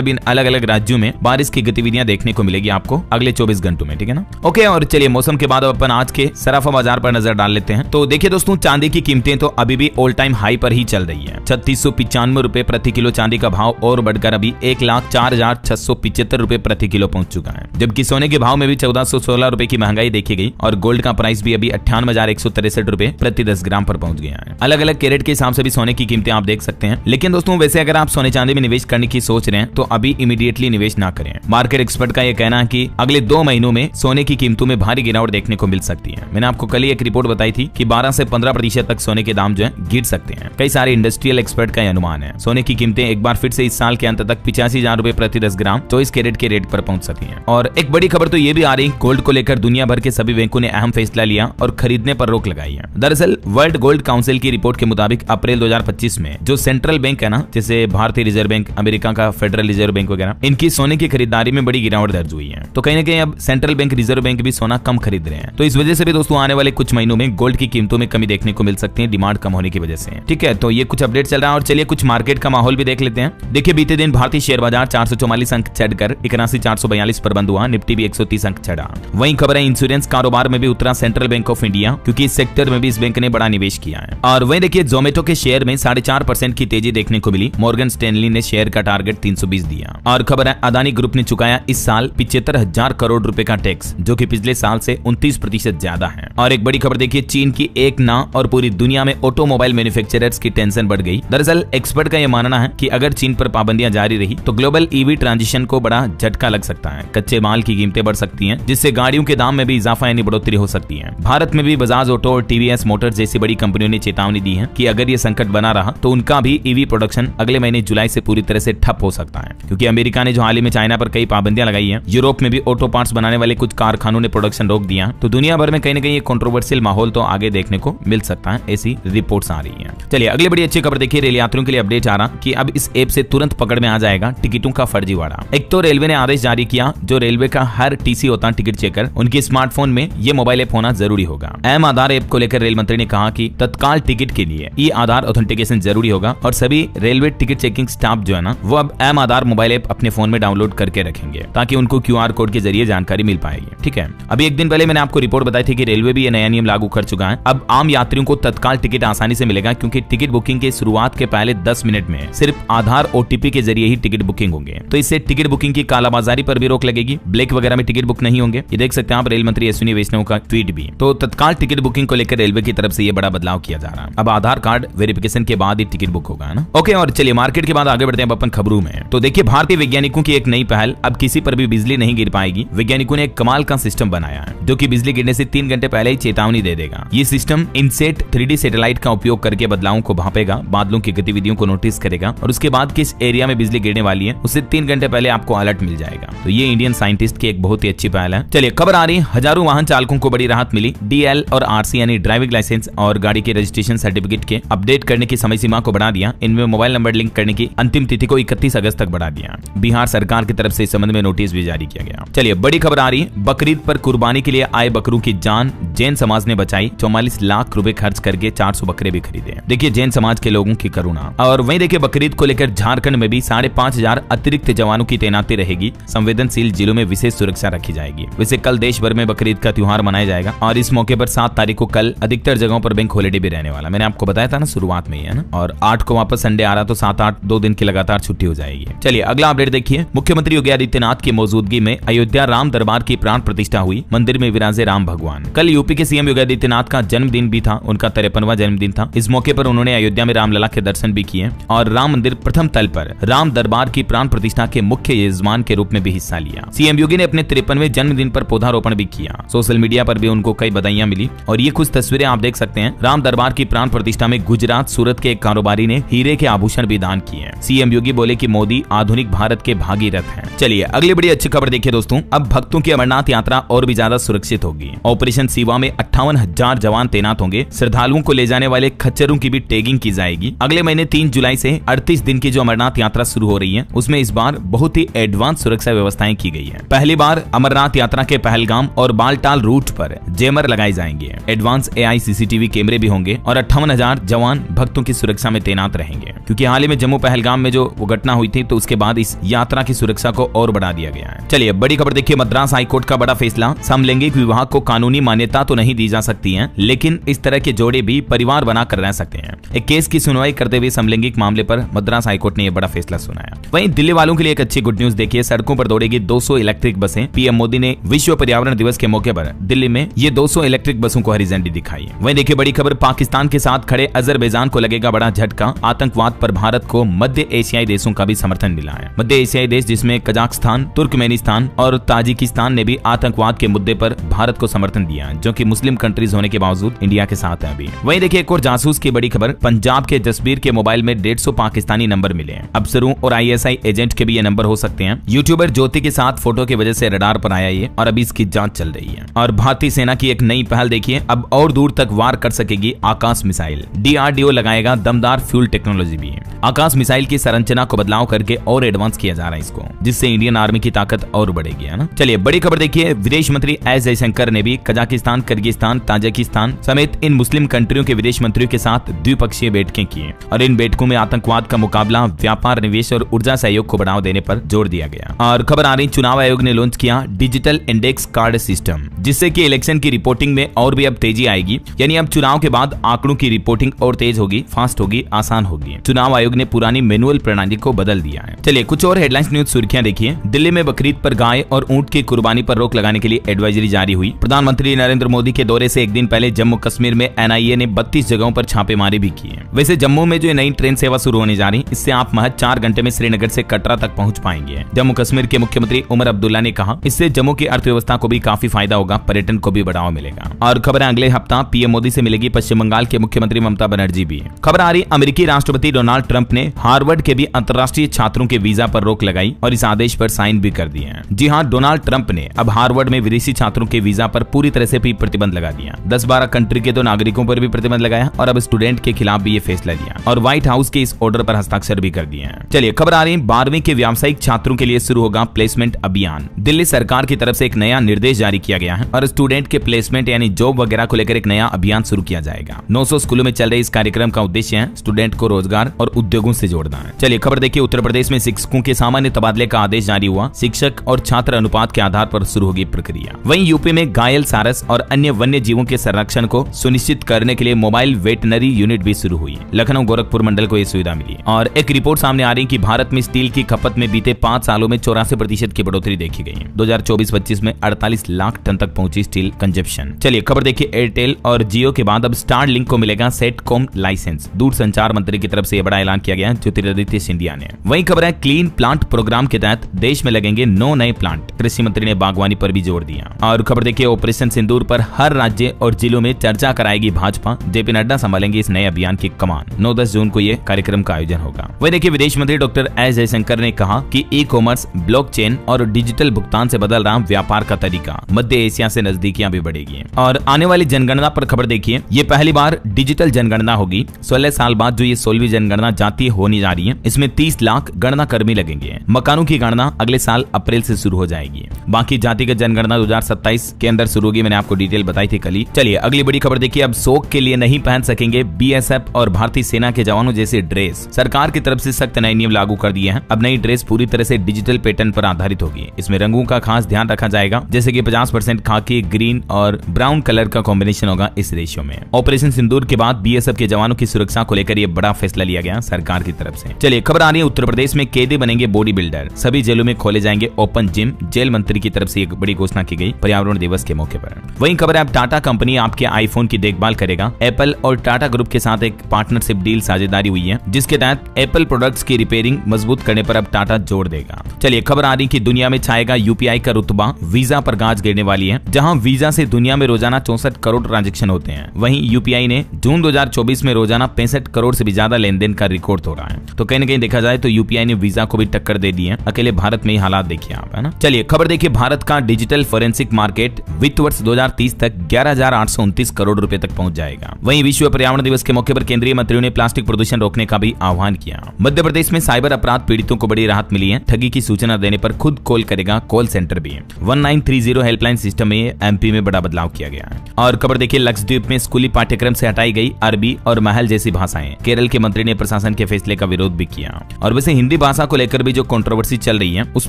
इन अलग अलग राज्यों में बारिश की गतिविधियां देखने को मिलेगी आपको अगले 24 घंटों में, ठीक है ना। ओके, और चलिए मौसम के बाद अपन आज के सराफा बाजार पर नजर डाल लेते हैं। तो देखिए दोस्तों, चांदी की कीमतें तो अभी भी ऑल टाइम हाई पर ही चल रही है। 3695 रुपए प्रति किलो चांदी का भाव और बढ़कर अभी 1,04,675 रुपए प्रति किलो पहुंच चुका है, जबकि सोने के भाव में भी 1416 रुपए की महंगाई देखी गई और गोल्ड का प्राइस भी अभी 58,163 रुपए प्रति 10 ग्राम पर पहुंच गया है। अलग अलग कैरेट के हिसाब से भी सोने की कीमतें आप देख सकते हैं। लेकिन दोस्तों वैसे अगर आप सोने चांदी में निवेश करने की सोच रहे हैं तो अभी इमीडिएटली निवेश ना करें। मार्केट एक्सपर्ट का यह कहना है कि अगले 2 महीनों में सोने की कीमतों में भारी गिरावट देखने को मिल सकती है। मैंने आपको कल ही एक रिपोर्ट बताई थी कि 12 से 15% तक सोने के दाम जो है गिर सकते हैं। कई सारे इंडस्ट्रियल एक्सपर्ट का अनुमान है सोने की कीमतें एक बार फिर से इस साल के अंत तक 85,000 रुपए प्रति 10 ग्राम 24 कैरेट के रेट पर पहुंच सकती है। और एक बड़ी खबर तो ये भी आ रही, गोल्ड को लेकर दुनिया भर के सभी बैंकों ने अहम फैसला लिया और खरीदने पर रोक लगाई है। दरअसल वर्ल्ड गोल्ड काउंसिल की रिपोर्ट के मुताबिक अप्रैल 2025 में जो सेंट्रल बैंक है ना, जैसे भारतीय रिजर्व बैंक, अमेरिका का फेडरल रिजर्व बैंक वगैरह, इनकी सोने की खरीदारी में बड़ी गिरावट दर्ज हुई है। तो कहीं ना कहीं अब सेंट्रल बैंक, रिजर्व बैंक भी सोना कम खरीद रहे हैं। तो इस वजह से भी दोस्तों आने वाले कुछ महीनों में गोल्ड की कीमतों में कमी देखने को मिल सकती है, डिमांड कम होने की वजह से। ठीक है, तो ये कुछ अपडेट चल रहा है। और चलिए कुछ मार्केट का माहौल भी देख लेते हैं। देखिए बीते दिन भारतीय शेयर बाजार 444 अंक चढ़कर 81,442 पर बंद हुआ। निफ्टी भी 130 अंक चढ़ा। वहीं खबर है इंश्योरेंस कारोबार में भी उतरा सेंट्रल बैंक ऑफ इंडिया, क्योंकि इस सेक्टर में भी इस बैंक ने बड़ा निवेश किया है। और वहीं देखिए जोमेटो के शेयर में 4.5% की तेजी देखने को मिली। मॉर्गन स्टैनली ने शेयर का टारगेट 320 दिया। और खबर है अदानी ग्रुप ने चुकाया इस साल 75,000 करोड़ रुपए का टैक्स, जो कि पिछले साल से 29% ज्यादा है। और एक बड़ी खबर देखिए, चीन की एक ना और पूरी दुनिया में ऑटोमोबाइल मैन्युफैक्चरर्स की टेंशन बढ़ गई। दरअसल एक्सपर्ट का यह मानना है कि अगर चीन पर पाबंदियां जारी रही तो ग्लोबल ईवी ट्रांजिशन को बड़ा झटका लग सकता है। कच्चे माल की कीमतें बढ़ सकती हैं, जिससे गाड़ियों के दाम में भी इजाफा यानी बढ़ोतरी हो सकती है। भारत में भी बजाज ऑटो और टीवीएस मोटर्स जैसी बड़ी कंपनियों ने चेतावनी दी है कि अगर ये संकट बना रहा तो उनका भी ईवी प्रोडक्शन अगले महीने जुलाई से पूरी तरह से ठप हो सकता है, क्योंकि अमेरिका ने जो हाल ही में चाइना पर कई पाबंदियां लगाई है, यूरोप में भी ऑटो पार्ट्स बनाने वाले कुछ कारखानों ने प्रोडक्शन रोक दिया। तो दुनिया भर में कहीं ना कहीं कंट्रोवर्शियल माहौल तो आगे देखने को मिल सकता है, ऐसी रिपोर्ट्स आ रही हैं। चलिए अगली बड़ी अच्छी खबर देखिए, रेल यात्रियों के लिए अपडेट आ रहा कि अब इस ऐप से तुरंत पकड़ में आ जाएगा टिकटों का फर्जीवाड़ा। एक तो रेलवे ने आदेश जारी किया, जो रेलवे का हर टीसी होता है टिकट चेकर, उनके स्मार्टफोन में ये मोबाइल ऐप होना जरूरी होगा। एम आधार ऐप को लेकर रेल मंत्री ने कहा कि तत्काल टिकट के लिए ई आधार ऑथेंटिकेशन जरूरी होगा और सभी रेलवे टिकट चेकिंग स्टाफ जो है ना, वो अब एम आधार मोबाइल ऐप अपने फोन में डाउनलोड करके रखेंगे, ताकि उनको क्यूआर कोड के जरिए जानकारी मिल पाएगी। ठीक है, अभी एक दिन पहले मैंने आपको रिपोर्ट बताई थी कि रेलवे भी ये नया नियम लागू कर चुका है। अब आम यात्रियों को तत्काल टिकट आसानी से मिलेगा, क्योंकि टिकट बुकिंग के शुरुआत के पहले 10 मिनट में सिर्फ आधार ओटीपी के जरिए ही टिकट बुकिंग होंगे। तो इससे टिकट बुकिंग की कालाबाजारी पर भी रोक लगेगी। ब्लैक वगैरह में टिकट बुक नहीं होंगे। ये देख सकते हैं आप रेल मंत्री अश्विनी वैष्णव का ट्वीट भी। तो तत्काल टिकट बुकिंग को लेकर रेलवे की तरफ से ये बड़ा बदलाव किया जा रहा है। अब आधार कार्ड वेरिफिकेशन के बाद ही टिकट बुक होगा, है ना। ओके, और चलिए मार्केट के बाद आगे बढ़ते हैं अपन खबरों में। तो देखिए भारतीय वैज्ञानिकों की एक नई पहल, अब किसी पर भी बिजली नहीं गिर पाएगी। वैज्ञानिकों ने एक कमाल का सिस्टम बनाया है, जो कि बिजली गिरने से 3 घंटे पहले ही चेतावनी दे देगा। ये सिस्टम इनसेट 3D सैटेलाइट का उपयोग करके बदलावों को भापेगा, बादलों की गतिविधियों को नोटिस करेगा और उसके बाद किस एरिया में बिजली गिरने वाली है उससे 3 घंटे पहले आपको अलर्ट मिल जाएगा। तो ये इंडियन साइंटिस्ट की एक बहुत ही अच्छी पहल है। चलिए खबर आ रही है, हजारों वाहन चालकों को बड़ी राहत मिली। DL और RC यानी ड्राइविंग लाइसेंस और गाड़ी के रजिस्ट्रेशन सर्टिफिकेट के अपडेट करने की समय सीमा को बढ़ा दिया। इनमें मोबाइल नंबर लिंक करने की अंतिम तिथि को 31 अगस्त तक बढ़ा दिया। बिहार सरकार की तरफ से इस संबंध में नोटिस भी जारी किया गया। चलिए बड़ी खबर आ रही है, बकरीद पर कुर्बानी के लिए आए बकरों की जान जैन समाज ने बचाई। 44 लाख रुपए खर्च करके 400 बकरे भी खरीदे। देखिए जैन समाज के लोगों की करुणा। और वहीं देखिए बकरीद को लेकर झारखंड में भी 5,500 अतिरिक्त जवानों की तैनाती रहेगी। संवेदनशील जिलों में विशेष सुरक्षा रखी जाएगी। वैसे कल देश भर में बकरीद का त्योहार मनाया जाएगा और इस मौके पर 7 तारीख को कल अधिकतर जगहों पर बैंक हॉलिडे भी रहने वाला। मैंने आपको बताया था ना शुरुआत में ही, है ना। और 8 को वापस संडे आ रहा, तो 7-8 2 दिन की लगातार छुट्टी हो जाएगी। चलिए अगला अपडेट देखिए, मुख्यमंत्री योगी आदित्यनाथ की मौजूदगी में अयोध्या राम दरबार की प्राण प्रतिष्ठा हुई। मंदिर में विराजे राम भगवान। कल यूपी के सीएम योगी आदित्यनाथ का जन्मदिन भी था, उनका 53वां जन्मदिन था। इस मौके पर उन्होंने अयोध्या में रामलला के दर्शन भी किए और राम मंदिर प्रथम तल पर राम दरबार की प्राण प्रतिष्ठा के मुख्य यजमान के रूप में भी हिस्सा लिया। सीएम योगी ने अपने 53वें जन्मदिन पर पौधारोपण भी किया। सोशल मीडिया पर भी उनको कई बधाइयां मिली और ये कुछ तस्वीरें आप देख सकते हैं। राम दरबार की प्राण प्रतिष्ठा में गुजरात सूरत के एक कारोबारी कारोबारी ने हीरे के आभूषण भी दान किए। सीएम योगी बोले कि मोदी आधुनिक भारत के भागीरथ हैं। चलिए अगली बड़ी अच्छी खबर देखिए दोस्तों, अब भक्तों की अमरनाथ यात्रा और भी ज्यादा सुरक्षित होगी। ऑपरेशन शिवा में 58,000 जवान तैनात होंगे। श्रद्धालुओं को ले जाने वाले खच्चरों की भी टैगिंग की जाएगी। अगले महीने 3 जुलाई से 38 दिन की जो अमरनाथ यात्रा शुरू हो रही है, उसमें इस बार बहुत ही एडवांस सुरक्षा व्यवस्थाएं की गई है। पहली बार अमरनाथ यात्रा के पहलगाम और बालटाल रूट पर जैमर लगाए जाएंगे। एडवांस AI CCTV कैमरे भी होंगे और 58,000 जवान भक्तों की सुरक्षा में तैनात रहेंगे, क्योंकि हाल ही में जम्मू पहलगाम में जो घटना हुई थी, तो उसके बाद इस यात्रा की सुरक्षा को और बढ़ा दिया गया है। चलिए बड़ी खबर देखिए, मद्रास हाईकोर्ट का बड़ा फैसला। समलैंगिक विवाह को कानूनी मान्यता तो नहीं दी जा सकती है, लेकिन इस तरह के जोड़े भी परिवार बनाकर रह सकते हैं। एक केस की सुनवाई करते हुए समलैंगिक मामले पर मद्रास हाईकोर्ट ने यह बड़ा फैसला सुनाया। वहीं दिल्ली वालों के लिए एक अच्छी गुड न्यूज देखिए, सड़कों पर दौड़ेगी 200 इलेक्ट्रिक बसें। पीएम मोदी ने विश्व पर्यावरण दिवस के मौके पर दिल्ली में ये 200 इलेक्ट्रिक बसों को हरी झंडी दिखाई। वहीं देखिए बड़ी खबर, पाकिस्तान के साथ खड़े अजरबैजान को लगेगा बड़ा झटका। आतंकवाद पर भारत को मध्य एशियाई देशों का भी समर्थन मिला है। मध्य एशियाई देश जिसमें कजाकिस्तान, तुर्कमेनिस्तान और ताजिकिस्तान ने भी आतंकवाद के मुद्दे पर भारत को समर्थन दिया, जो कि मुस्लिम कंट्रीज होने के बावजूद इंडिया के साथ है अभी। वहीं देखिए एक और जासूस की बड़ी खबर, पंजाब के जसबीर के मोबाइल में 150 पाकिस्तानी नंबर मिले हैं। अफसरों और ISI एजेंट के भी ये नंबर हो सकते हैं। यूट्यूबर ज्योति के साथ फोटो की वजह से रडार पर आया ये, और अभी इसकी जांच चल रही है। और भारतीय सेना की एक नई पहल देखिए, अब और दूर तक वार कर सकेगी आकाश मिसाइल। DRDO लगाएगा दमदार फ्यूल टेक्नोलॉजी भी। आकाश मिसाइल की संरचना को बदलाव करके और एडवांस किया जा रहा है इसको, जिससे इंडियन आर्मी की ताकत और बढ़ेगी, है ना। चलिए बड़ी खबर देखिए, विदेश मंत्री एस जयशंकर ने भी कजाकिस्तान, किर्गिस्तान, ताजिकिस्तान समेत इन मुस्लिम कंट्रियों के विदेश मंत्रियों के साथ द्विपक्षीय बैठकें की, और इन बैठकों में आतंकवाद का मुकाबला, व्यापार, निवेश और ऊर्जा सहयोग को बढ़ावा देने पर जोर दिया गया। और खबर आ रही, चुनाव आयोग ने लॉन्च किया डिजिटल इंडेक्स कार्ड सिस्टम, जिससे कि इलेक्शन की रिपोर्टिंग में और भी अब तेजी आएगी। यानी अब चुनाव के बाद आंकड़ों की रिपोर्टिंग और तेज होगी, फास्ट होगी, आसान होगी। चुनाव आयोग ने पुरानी मैनुअल प्रणाली को बदल दिया है। चलिए कुछ और हेडलाइंस न्यूज सुर्खियां देखिए। दिल्ली में बकरीद पर गाय और ऊंट की कुर्बानी पर रोक लगाने के लिए एडवाइजरी जारी हुई। प्रधानमंत्री नरेंद्र मोदी के दौरे से एक दिन पहले जम्मू कश्मीर में NIA ने 32 जगहों पर छापेमारी भी की है। वैसे जम्मू में जो नई ट्रेन सेवा शुरू होने जा रही, इससे आप महज 4 घंटे में श्रीनगर से कटरा तक पहुंच पाएंगे। जम्मू कश्मीर के मुख्यमंत्री उमर अब्दुल्ला ने कहा, इससे जम्मू की अर्थव्यवस्था को भी काफी फायदा होगा, पर्यटन को भी बढ़ावा मिलेगा। और खबर है, अगले हफ्ता पीएम मोदी से मिलेगी पश्चिम बंगाल के मुख्यमंत्री ममता बनर्जी भी। खबर आ रही, अमेरिकी राष्ट्रपति डोनाल्ड ट्रंप ने हार्वर्ड के भी अंतर्राष्ट्रीय छात्रों के वीजा पर रोक लगाई और इस आदेश पर साइन भी कर दिए हैं। जी हां, डोनाल्ड ट्रंप ने अब हार्वर्ड में विदेशी छात्रों के वीजा पर पूरी तरह से भी प्रतिबंध लगा दिया। 10-12 कंट्री के तो नागरिकों पर भी प्रतिबंध लगाया और अब स्टूडेंट के खिलाफ भी ये फैसला लिया और व्हाइट हाउस के इस ऑर्डर पर हस्ताक्षर भी कर दिए हैं। चलिए खबर आ रही, 12वीं के व्यावसायिक छात्रों के लिए शुरू होगा प्लेसमेंट अभियान। दिल्ली सरकार की तरफ से एक नया निर्देश जारी किया गया है और स्टूडेंट के प्लेसमेंट यानी जॉब वगैरह को लेकर एक नया अभियान शुरू किया जाएगा। 900 स्कूलों में चल रहे इस कार्यक्रम का उद्देश्य है स्टूडेंट को रोजगार और उद्योगों से जोड़ना है। चलिए खबर देखिए, उत्तर प्रदेश में शिक्षकों के सामान्य तबादले का आदेश जारी हुआ। शिक्षक और छात्र अनुपात के आधार पर शुरू होगी प्रक्रिया। वहीं यूपी में घायल सारस और अन्य वन्य जीवों के संरक्षण को सुनिश्चित करने के लिए मोबाइल वेटनरी यूनिट भी शुरू हुई। लखनऊ गोरखपुर मंडल को यह सुविधा मिली। और एक रिपोर्ट सामने आ रही कि भारत में स्टील की खपत में बीते 5 सालों में 84% की बढ़ोतरी देखी गई। 2024-25 में 48 लाख टन तक पहुंची स्टील कंजप्शन। चलिए खबर देखिए, एयरटेल और जियो के बाद अब स्टारलिंक को मिलेगा सेटकॉम लाइसेंस। दूरसंचार मंत्री की तरफ से यह बड़ा ऐलान किया गया ज्योतिरादित्य सिंधिया ने। वहीं खबर है, क्लीन प्लांट प्रोग्राम के तहत देश में लगेंगे 9 नए प्लांट। कृषि मंत्री ने बागवानी पर भी जोर दिया। और खबर देखिए, ऑपरेशन सिंदूर पर हर राज्य और जिलों में चर्चा कराएगी भाजपा। जेपी नड्डा संभालेंगे इस नए अभियान की कमान। 9-10 जून को यह कार्यक्रम का आयोजन होगा। वही देखिए, विदेश मंत्री डॉक्टर एस जयशंकर ने कहा कि ई-कॉमर्स, ब्लॉकचेन और डिजिटल भुगतान से बदल रहा व्यापार का तरीका। मध्य एशिया से नजदीकियां भी बढ़ेगी। और आने वाली जनगणना पर खबर देखिए, ये पहली बार डिजिटल जनगणना होगी। 16 साल बाद जो ये 16वीं जनगणना जातीय होने जा रही है, इसमें 30 लाख गणना कर्मी लगेंगे। मकानों की गणना अगले साल अप्रैल से शुरू हो जाएगी। बाकी जातिगत जनगणना 2027 के अंदर शुरू होगी। मैंने आपको डिटेल बताई थी कल ही। चलिए अगली बड़ी खबर देखिए, अब शौक के लिए नहीं पहन सकेंगे BSF और भारतीय सेना के जवानों जैसे ड्रेस। सरकार की तरफ से सख्त नए नियम लागू कर दिए हैं। अब नई ड्रेस पूरी तरह से डिजिटल पैटर्न पर आधारित होगी। इसमें रंगों का खास ध्यान रखा जाएगा, जैसे कि 50% खाकी, ग्रीन और ब्राउन कलर का कॉम्बिनेशन होगा इस रेशियो में। ऑपरेशन सिंदूर के बाद BSF के जवानों की सुरक्षा को लेकर यह बड़ा फैसला लिया गया सरकार की तरफ से। चलिए खबर आ रही है, उत्तर प्रदेश में कैदी बनेंगे बॉडी बिल्डर। सभी जेलों में खोले जाएंगे ओपन जिम। जेल मंत्री की तरफ से एक बड़ी घोषणा की गई पर्यावरण दिवस के मौके पर। वहीं खबर है, अब टाटा कंपनी आपके आईफोन की देखभाल करेगा। एप्पल और टाटा ग्रुप के साथ एक पार्टनरशिप डील साझेदारी हुई है, जिसके तहत एप्पल प्रोडक्ट्स की रिपेयरिंग मजबूत करने पर अब टाटा जोर देगा। चलिए खबर आ रही कि दुनिया में छाएगा UPI का रुतबा। वीजा पर गाज गिरने वाली है। जहां वीजा से दुनिया में रोजाना 64 करोड़ ट्रांजैक्शन होते हैं, वहीं UPI ने जून 2024 में रोजाना 65 करोड़ से भी ज्यादा लेन देन का रिकॉर्ड हो रहा है। तो कहीं न कहीं देखा जाए तो यूपीआई ने वीजा को भी टक्कर दे दी है। अकेले भारत में ही हालात देखिए आप, है ना। चलिए खबर देखिए, भारत का डिजिटल फोरेंसिक मार्केट वित्त वर्ष 2030 तक 11,829 करोड़ रुपए तक पहुंच जाएगा। वहीं विश्व पर्यावरण दिवस के मौके पर केंद्रीय मंत्रियों ने प्लास्टिक प्रदूषण रोकने का भी आह्वान किया। मध्य प्रदेश में साइबर अपराध पीड़ितों को बड़ी राहत मिली है। ठगी की सूचना देने पर खुद कॉल करेगा कॉल सेंटर भी। 1930 हेल्पलाइन सिस्टम में एमपी में बड़ा बदलाव किया गया है। और खबर देखिए, लक्षद्वीप में स्कूली पाठ्यक्रम से हटाई गई अरबी और महल जैसी भाषाएं। केरल के मंत्री ने प्रशासन के फैसले का विरोध भी किया। और वैसे हिंदी भाषा को लेकर भी जो कंट्रोवर्सी चल रही है उस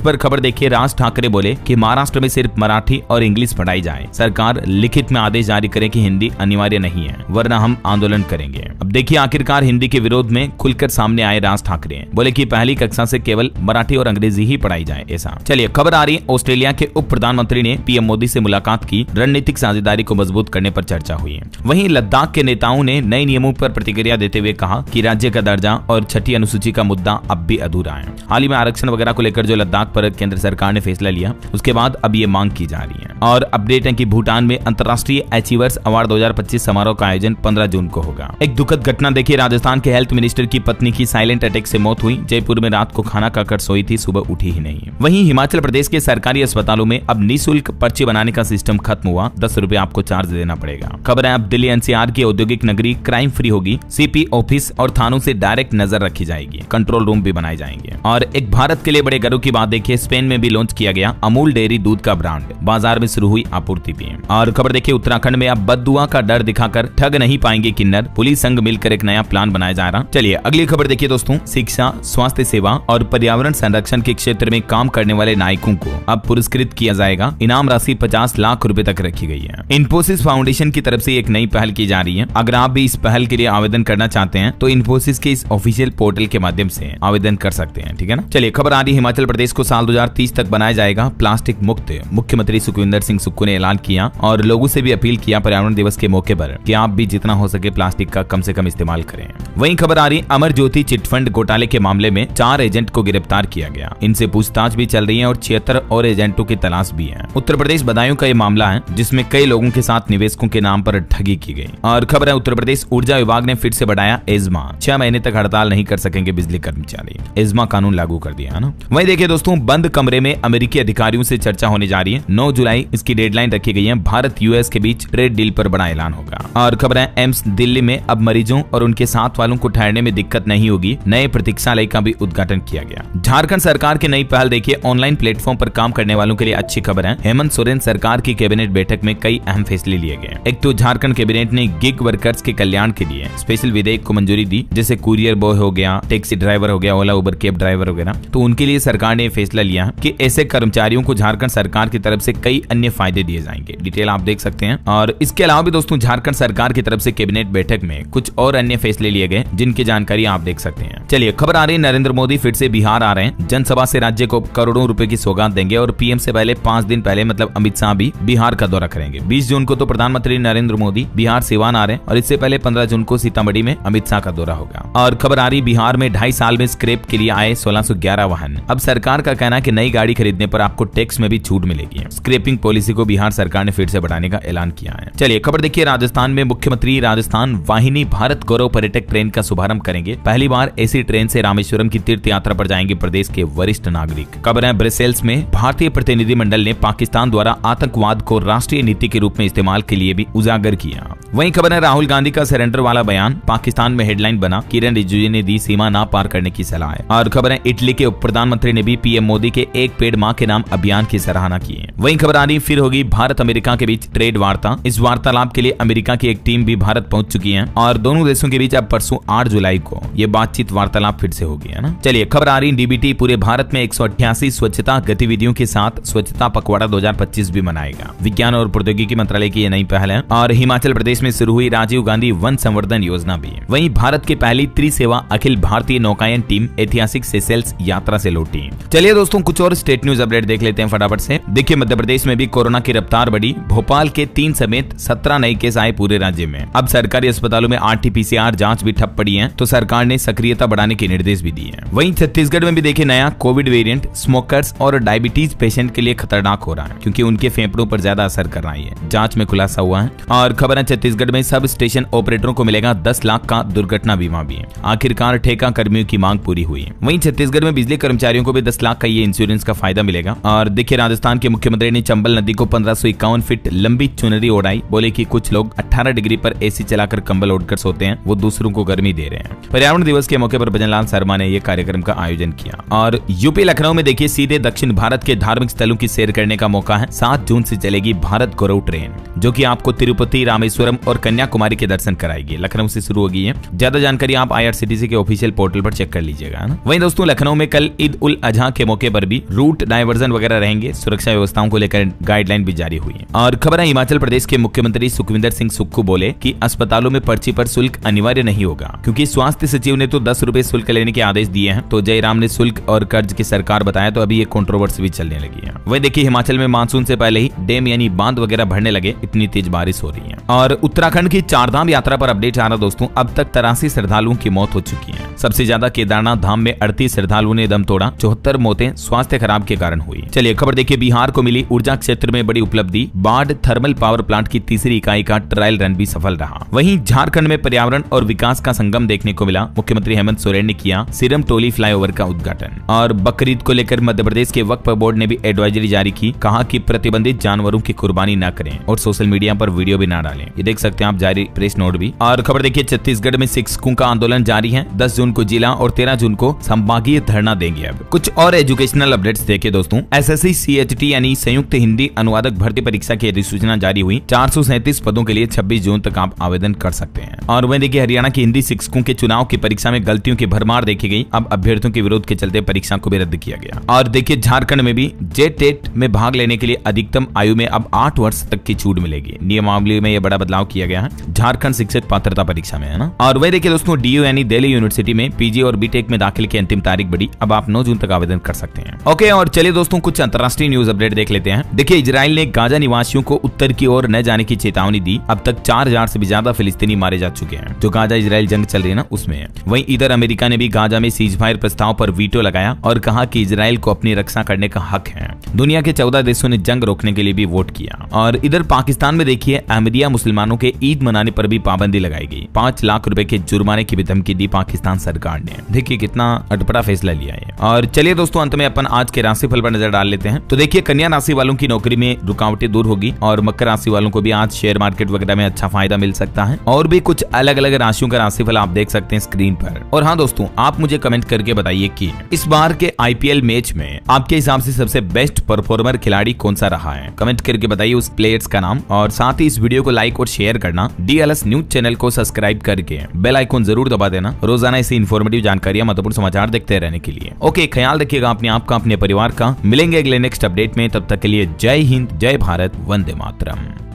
पर खबर देखिए, राज ठाकरे बोले कि महाराष्ट्र में सिर्फ मराठी और इंग्लिश पढ़ाई जाए। सरकार लिखित में आदेश जारी करे कि हिंदी अनिवार्य नहीं है, वरना हम आंदोलन करेंगे। अब देखिए, आखिरकार हिंदी के विरोध में खुलकर सामने आए राज ठाकरे। बोले कि पहली कक्षा से केवल मराठी और अंग्रेजी ही पढ़ाई जाए ऐसा। चलिए खबर आ रही है, ऑस्ट्रेलिया के उप प्रधानमंत्री ने पीएम मोदी से मुलाकात की। रणनीतिक साझेदारी को मजबूत करने पर चर्चा हुई है। वहीं लद्दाख के नेताओं ने नए नियमों पर प्रतिक्रिया देते हुए कहा कि राज्य का दर्जा और छठी अनुसूची का मुद्दा अब भी अधूरा है। हाल ही में आरक्षण वगैरह को लेकर जो लद्दाख पर केंद्र सरकार ने फैसला लिया, उसके बाद अब ये मांग की जा रही है। और अपडेट है कि भूटान में अंतर्राष्ट्रीय अचीवर्स अवार्ड 2025 समारोह का आयोजन 15 जून को होगा। एक दुखद घटना देखिए, राजस्थान के हेल्थ मिनिस्टर की पत्नी की साइलेंट अटैक से मौत हुई। जयपुर में रात को खाना खाकर सोई थी, सुबह उठी ही नहीं। वहीं हिमाचल प्रदेश के सरकारी अस्पतालों में अब निःशुल्क पर्ची बनाने का सिस्टम खत्म हुआ। 10 रुपए आपको चार्ज देना पड़ेगा। खबर है, अब दिल्ली एनसीआर की औद्योगिक नगरी क्राइम फ्री होगी। सीपी ऑफिस और थानों से डायरेक्ट नजर रखी जाएगी। कंट्रोल रूम भी बनाए जाएंगे। और एक भारत के लिए बड़े गर्व की बात देखिए, स्पेन में भी लॉन्च किया गया अमूल डेयरी दूध का ब्रांड। बाजार में शुरू हुई आपूर्ति भी। और खबर देखिए, उत्तराखंड में अब बददुआ का डर दिखाकर ठग नहीं पाएंगे किन्नर। पुलिस संग मिलकर एक नया प्लान बनाया जा रहा। चलिए अगली खबर देखिए दोस्तों, शिक्षा, स्वास्थ्य सेवा और पर्यावरण संरक्षण के क्षेत्र में काम करने वाले नायकों को अब पुरस्कृत किया जाएगा। इनाम राशि 50 लाख रुपए तक रखी गई है। इन्फोसिस फाउंडेशन की तरफ से एक नई पहल की जा रही है। अगर आप भी इस पहल के लिए आवेदन करना चाहते हैं तो इन्फोसिस के इस ऑफिशियल पोर्टल के माध्यम से आवेदन कर सकते हैं, ठीक है ना। चलिए खबर आ रही है, हिमाचल प्रदेश को साल 2030 तक बनाया जाएगा प्लास्टिक मुक्त। मुख्यमंत्री सुखविंदर सिंह सुक्खू ने ऐलान किया और लोगों से भी अपील किया पर्यावरण दिवस के मौके पर कि आप भी जितना हो सके प्लास्टिक का कम से कम इस्तेमाल करें। वहीं खबर आ रही, अमर ज्योति चिटफंड घोटाले के मामले में 4 एजेंट को गिरफ्तार किया गया। इनसे पूछताछ भी चल रही है और 76 और एजेंटों की तलाश भी है। उत्तर प्रदेश बदायूं का ये मामला है जिसमें कई लोगों के साथ निवेशकों के नाम पर ठगी की गई। और खबर है, उत्तर प्रदेश ऊर्जा विभाग ने फिर से बढ़ाया एजमा। 6 महीने तक हड़ताल नहीं कर सकेंगे बिजली कर्मचारी। एजमा कानून लागू कर दिया है ना। वहीं देखिए दोस्तों, बंद कमरे में अमेरिकी अधिकारियों से चर्चा होने जा रही है। 9 जुलाई इसकी डेडलाइन रखी गई है। भारत यूएस के बीच ट्रेड डील पर बड़ा ऐलान होगा। और खबर है, एम्स दिल्ली में अब मरीजों और उनके साथ वालों को ठहरने में दिक्कत नहीं होगी। नए प्रतीक्षालय का भी उद्घाटन किया गया। झारखंड सरकार की नई पहल देखिए, ऑनलाइन प्लेटफॉर्म पर काम करने वालों के लिए अच्छी खबर है। हेमंत सोरेन सरकार की कैबिनेट बैठक में कई अहम फैसले लिए गए। एक तो झारखंड कैबिनेट ने गिग वर्कर्स के कल्याण के लिए स्पेशल विधेयक को मंजूरी दी, जैसे कुरियर बॉय हो गया, टैक्सी ड्राइवर हो गया, ओला उबर कैब ड्राइवर वगैरह। तो उनके लिए सरकार ने फैसला लिया कि ऐसे कर्मचारियों को झारखंड सरकार की तरफ से कई अन्य फायदे दिए जाएंगे। डिटेल आप देख सकते हैं। और इसके अलावा भी दोस्तों, झारखंड सरकार की तरफ से कैबिनेट बैठक में कुछ और अन्य फैसले लिए गए जिनकी जानकारी आप देख सकते हैं। चलिए खबर आ रही है, नरेंद्र मोदी फिर से बिहार आ रहे हैं। जनसभा से राज्य को करोड़ों रुपए की सौगात देंगे और पीएम से पहले 5 दिन पहले मतलब अमित शाह भी बिहार का दौरा करेंगे। 20 जून को तो प्रधानमंत्री नरेंद्र मोदी बिहार सिवान आ रहे हैं और इससे पहले 15 जून को सीतामढ़ी में अमित शाह का दौरा होगा। और खबर आ रही, बिहार में 2.5 साल में स्क्रैप के लिए आए 1611 वाहन। अब सरकार का कहना है कि नई गाड़ी खरीदने पर आपको टैक्स में भी छूट मिलेगी। स्क्रैपिंग पॉलिसी को बिहार सरकार ने फिर से बढ़ाने का ऐलान किया है। चलिए खबर देखिए, राजस्थान में मुख्यमंत्री राजस्थान वाहिनी भारत गौरव पर्यटक ट्रेन का शुभारंभ करेंगे। पहली बार ऐसी ट्रेन से रामेश्वरम की तीर्थ यात्रा पर जाएंगे प्रदेश के वरिष्ठ नागरिक। खबर है, ब्रसेल्स में भारतीय प्रतिनिधिमंडल ने पाकिस्तान द्वारा आतंकवाद को राष्ट्रीय नीति के रूप में इस्तेमाल के लिए भी उजागर किया। वहीं खबर है, राहुल गांधी का सरेंडर वाला बयान पाकिस्तान में हेडलाइन बना। किरण रिजिजू ने दी सीमा ना पार करने की सलाह। और खबर है, इटली के उप प्रधानमंत्री ने भी पीएम मोदी के एक पेड़ मां के नाम अभियान की सराहना की है। वहीं खबर आ रही, फिर होगी भारत अमेरिका के बीच ट्रेड वार्ता। इस वार्तालाप के लिए अमेरिका की एक टीम भी भारत पहुंच चुकी है और दोनों देशों के बीच अब परसों 8 जुलाई को ये बातचीत वार्तालाप फिर से होगी, है ना। चलिए खबर आ रही, डीबीटी पूरे भारत में 188 स्वच्छता गतिविधियों के साथ स्वच्छता पखवाड़ा 2025 भी मनाएगा। विज्ञान और प्रौद्योगिकी मंत्रालय की ये नई पहल है। और हिमाचल प्रदेश में शुरू हुई राजीव गांधी वन संवर्धन योजना भी। वहीं भारत की पहली त्रिसेवा अखिल भारतीय नौकायन टीम ऐतिहासिक सेशेल्स यात्रा से लौटी। चलिए दोस्तों, कुछ और स्टेट न्यूज अपडेट देख लेते हैं फटाफट से। देखिए, मध्य प्रदेश में भी कोरोना की रफ्तार बढ़ी। भोपाल के 3 समेत 17 नए केस आए पूरे राज्य में। अब सरकारी अस्पतालों में RT-PCR जांच भी ठप पड़ी है, तो सरकार ने सक्रियता बढ़ाने के निर्देश भी दिए हैं। वहीं छत्तीसगढ़ में भी देखिए, नया कोविड वेरिएंट स्मोकर्स और डायबिटीज पेशेंट के लिए खतरनाक हो रहा है क्योंकि उनके फेफड़ों पर ज्यादा असर कर रहा है। जांच में खुलासा हुआ है। और खबर है, छत्तीसगढ़ में सब स्टेशन ऑपरेटरों को मिलेगा 10 लाख का का दुर्घटना बीमा भी है। आखिरकार ठेका कर्मियों की मांग पूरी हुई। वहीं छत्तीसगढ़ में बिजली कर्मचारियों को भी 10 लाख का ये इंश्योरेंस का फायदा मिलेगा। और देखिए, राजस्थान के मुख्यमंत्री ने चंबल नदी को 1551 फीट लंबी चुनरी ओढ़ाई। बोले कि कुछ लोग 18 डिग्री पर एसी चलाकर कंबल ओढ़कर सोते हैं, वो दूसरों को गर्मी दे रहे हैं। पर्यावरण दिवस के मौके पर भजनलाल शर्मा ने यह कार्यक्रम का आयोजन किया। और यूपी लखनऊ में देखिए, सीधे दक्षिण भारत के धार्मिक स्थलों की सैर करने का मौका है। 7 जून से चलेगी भारत गौरव ट्रेन, जो कि आपको तिरुपति, रामेश्वरम और कन्याकुमारी के दर्शन कराएगी। लखनऊ से शुरू होगी है। ज्यादा जानकारी आप IRCTC के ऑफिशियल पोर्टल पर चेक कर लीजिएगा ना। वहीं दोस्तों, लखनऊ में कल ईद उल अजहा के मौके पर भी रूट डायवर्जन वगैरह रहेंगे। सुरक्षा व्यवस्थाओं को लेकर गाइडलाइन भी जारी हुई है। और खबर है, हिमाचल प्रदेश के मुख्यमंत्री सुखविंदर सिंह सुक्खू बोले कि अस्पतालों में पर्ची पर शुल्क अनिवार्य नहीं होगा, क्योंकि स्वास्थ्य सचिव ने तो 10 रुपए शुल्क लेने के आदेश दिए हैं। तो जयराम ने शुल्क और कर्ज की सरकार बताया, तो अभी ये कंट्रोवर्सी भी चलने लगी है। वही देखिए, हिमाचल में मानसून से पहले ही डैम यानी बांध वगैरह भरने लगे, इतनी तेज बारिश हो रही है। और उत्तराखंड की चारधाम यात्रा पर अपडेट आ रहा दोस्तों। अब तक 83 श्रद्धालुओं की मौत हो चुकी है। सबसे ज्यादा केदारनाथ धाम में 38 श्रद्धालुओं ने दम तोड़ा। 74 मौतें स्वास्थ्य खराब के कारण हुई। चलिए खबर देखिए, बिहार को मिली ऊर्जा क्षेत्र में बड़ी उपलब्धि। बाढ़ थर्मल पावर प्लांट की तीसरी इकाई का ट्रायल रन भी सफल रहा। वहीं झारखंड में पर्यावरण और विकास का संगम देखने को मिला। मुख्यमंत्री हेमंत सोरेन ने किया सिरम टोली फ्लाईओवर का उद्घाटन। और बकरीद को लेकर मध्य प्रदेश के वक्फ बोर्ड ने भी एडवाइजरी जारी की। कहा कि प्रतिबंधित जानवरों की कुर्बानी न करें और सोशल मीडिया पर वीडियो भी न डालें। ये देख सकते हैं आप जारी प्रेस नोट भी। और खबर देखिए, छत्तीसगढ़ में शिक्षकों का आंदोलन जारी है। 10 जून को जिला और 13 जून को संभागीय धरना देंगे। अब कुछ और एजुकेशनल अपडेट्स देखिए दोस्तों। SSC CHT यानी संयुक्त हिंदी अनुवादक भर्ती परीक्षा की अधिसूचना जारी हुई। 437 पदों के लिए 26 जून तक आप आवेदन कर सकते हैं। और वहीं देखिए, हरियाणा की हिंदी शिक्षकों के चुनाव की परीक्षा में गलतियों की भरमार देखी गई। अब अभ्यर्थियों के विरोध के चलते परीक्षा को भी रद्द किया गया। और देखिए, झारखंड में भी JTET में भाग लेने के लिए अधिकतम आयु में अब 8 वर्ष तक की छूट मिलेगी। नियमावली में यह बड़ा बदलाव किया गया है झारखंड शिक्षक पात्रता परीक्षा में, है ना। और वही देखिए दोस्तों, DU यानी दिल्ली यूनिवर्सिटी में PG और BTech में दाखिले की अंतिम तारीख बढ़ी। अब आप 9 जून तक आवेदन कर सकते हैं। ओके, और चलिए दोस्तों, कुछ अंतर्राष्ट्रीय न्यूज अपडेट देख लेते हैं। देखिए, इजराइल ने गाजा निवासियों को उत्तर की ओर न जाने की चेतावनी दी। अब तक 4000 से भी ज्यादा फिलिस्तीनी मारे जा चुके हैं, जो गाजा इजराइल जंग चल रही है ना उसमें है। वहीं इधर अमेरिका ने भी गाजा में सीजफायर प्रस्ताव पर वीटो लगाया और कहा कि इजराइल को अपनी रक्षा करने का हक है। दुनिया के 14 देशों ने जंग रोकने के लिए भी वोट किया। और इधर पाकिस्तान में देखिए, अहमदिया मुसलमानों के ईद मनाने पर भी पाबंदी लगाई गई। 5 लाख रुपए के जुर्माने की भी धमकी दी पाकिस्तान सरकार ने। देखिए कितना अटपटा फैसला लिया है। और चलिए दोस्तों, अंत में अपन आज के राशिफल पर नजर डाल लेते हैं। तो देखिए, कन्या राशि वालों की नौकरी में रुकावटें दूर होगी और मकर राशि वालों को भी आज शेयर मार्केट वगैरह में अच्छा फायदा मिल सकता है। और भी कुछ अलग अलग राशियों का राशिफल आप देख सकते हैं स्क्रीन पर। और हाँ दोस्तों, आप मुझे कमेंट करके बताइए कि इस बार के IPL मैच में आपके हिसाब से सबसे बेस्ट परफॉर्मर खिलाड़ी कौन सा रहा है। कमेंट करके बताइए उस प्लेयर्स का नाम। और साथ ही इस वीडियो को लाइक और शेयर करना। DLS न्यूज चैनल को सब्सक्राइब करके बेल आइकन जरूर दबा देना, रोजाना ऐसी इन्फॉर्मेटिव जानकारियां, महत्वपूर्ण समाचार देखते रहने के लिए। ओके, ख्याल रखिएगा अपने आप का, अपने परिवार का। मिलेंगे अगले नेक्स्ट अपडेट में, तब तक के लिए जय हिंद, जय भारत, वंदे मातरम।